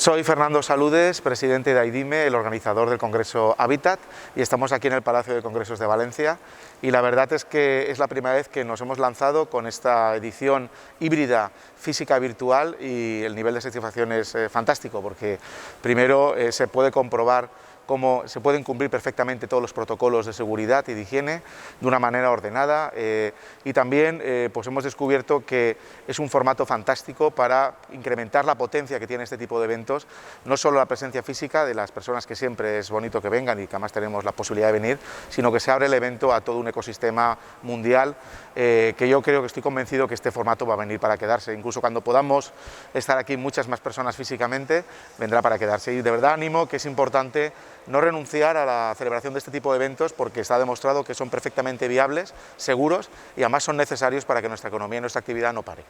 Soy Fernando Saludes, presidente de AIDIME, el organizador del Congreso Habitat, y estamos aquí en el Palacio de Congresos de Valencia. Y la verdad es que es la primera vez que nos hemos lanzado con esta edición híbrida física-virtual y el nivel de satisfacción es fantástico, porque primero se puede comprobar cómo se pueden cumplir perfectamente todos los protocolos de seguridad y de higiene de una manera ordenada, y también pues hemos descubierto que es un formato fantástico para incrementar la potencia que tiene este tipo de eventos, no solo la presencia física de las personas, que siempre es bonito que vengan y que además tenemos la posibilidad de venir, sino que se abre el evento a todo un ecosistema mundial, que yo creo, que estoy convencido que este formato va a venir para quedarse. Incluso cuando podamos estar aquí muchas más personas físicamente, vendrá para quedarse. Y de verdad animo que es importante no renunciar a la celebración de este tipo de eventos, porque está demostrado que son perfectamente viables, seguros y además son necesarios para que nuestra economía y nuestra actividad no pare.